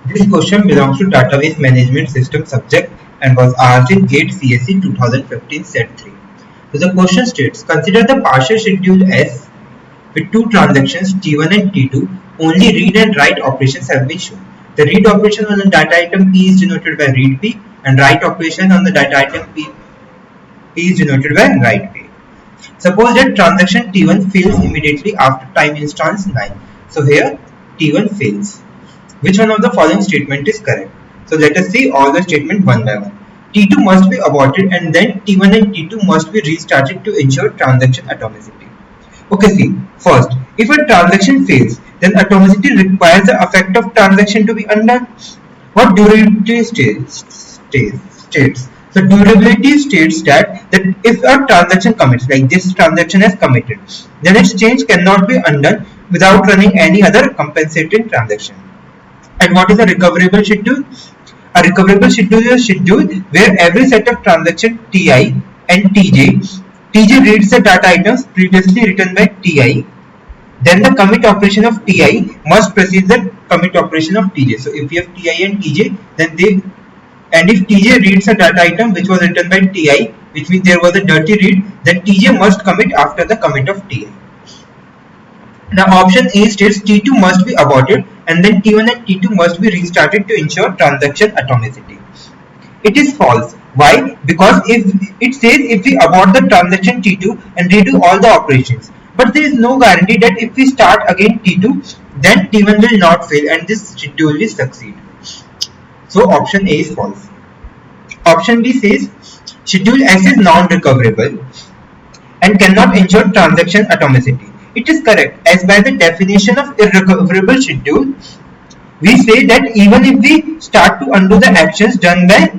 This question belongs to Database Management System subject and was asked in GATE CSE 2015 Set 3. So the question states, consider the partial schedule S with two transactions T1 and T2. Only read and write operations have been shown. The read operation on the data item P is denoted by read P and write operation on the data item P is denoted by write P. Suppose that transaction T1 fails immediately after time instance 9. So here T1 fails. Which one of the following statement is correct? So let us see all the statement one by one. T2 must be aborted and then T1 and T2 must be restarted to ensure transaction atomicity. Okay, see, first, if a transaction fails, then atomicity requires the effect of transaction to be undone. What durability states? So durability states that if a transaction commits, like this transaction has committed, then its change cannot be undone without running any other compensating transaction. And what is a recoverable schedule? A recoverable schedule is a schedule where every set of transaction Ti and Tj reads the data items previously written by Ti. Then the commit operation of Ti must precede the commit operation of Tj. So if you have Ti and Tj, then if Tj reads a data item which was written by Ti, which means there was a dirty read, then Tj must commit after the commit of Ti. Now option A states T2 must be aborted and then T1 and T2 must be restarted to ensure transaction atomicity. It is false. Why? Because if it says if we abort the transaction T2 and redo all the operations, but there is no guarantee that if we start again T2, then T1 will not fail and this schedule will succeed. So option A is false. Option B says schedule S is non-recoverable and cannot ensure transaction atomicity. It is correct, as by the definition of irrecoverable schedule, we say that even if we start to undo the actions done by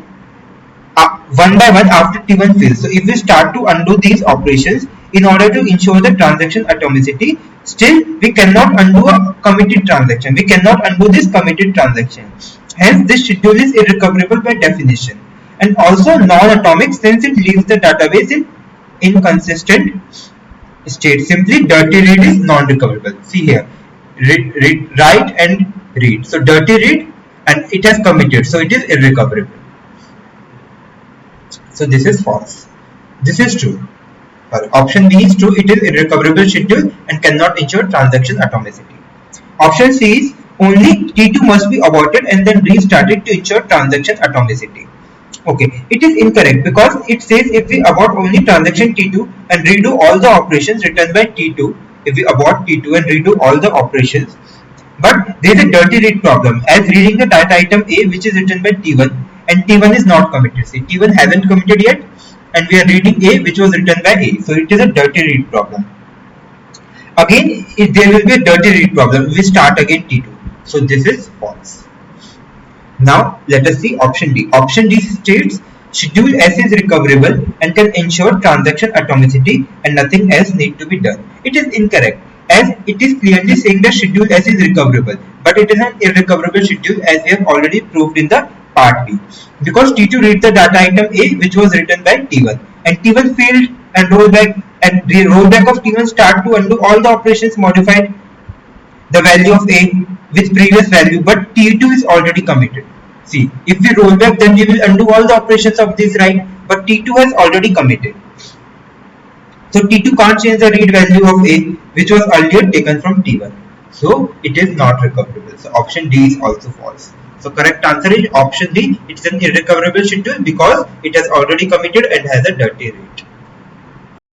one by one after T1 fails. So if we start to undo these operations in order to ensure the transaction atomicity, still we cannot undo a committed transaction. We cannot undo this committed transaction. Hence this schedule is irrecoverable by definition and also non-atomic since it leaves the database in inconsistent state. Simply dirty read is non-recoverable. See here, write and read. So dirty read and it has committed, so it is irrecoverable. So this is false. This is true. Option B is true. It is irrecoverable schedule and cannot ensure transaction atomicity. Option C is only T2 must be aborted and then restarted to ensure transaction atomicity. Okay, it is incorrect because it says if we abort only transaction T2 and redo all the operations written by T2, if we abort T2 and redo all the operations, but there is a dirty read problem as reading the data item A which is written by T1 and T1 is not committed. See, T1 hasn't committed yet and we are reading A which was written by A. So it is a dirty read problem. Again, if there will be a dirty read problem, we start again T2. So this is false. Now let us see option D. Option D states schedule S is recoverable and can ensure transaction atomicity and nothing else need to be done. It is incorrect as it is clearly saying that schedule S is recoverable, but it is an irrecoverable schedule as we have already proved in the part B. Because T2 reads the data item A which was written by T1 and T1 failed and rollback and the rollback of T1 start to undo all the operations modified the value of A with previous value, but T2 is already committed. See, if we roll back, then we will undo all the operations of this, right? But T2 has already committed. So T2 can't change the read value of A, which was earlier taken from T1. So it is not recoverable. So option D is also false. So correct answer is option D. It's an irrecoverable schedule because it has already committed and has a dirty read.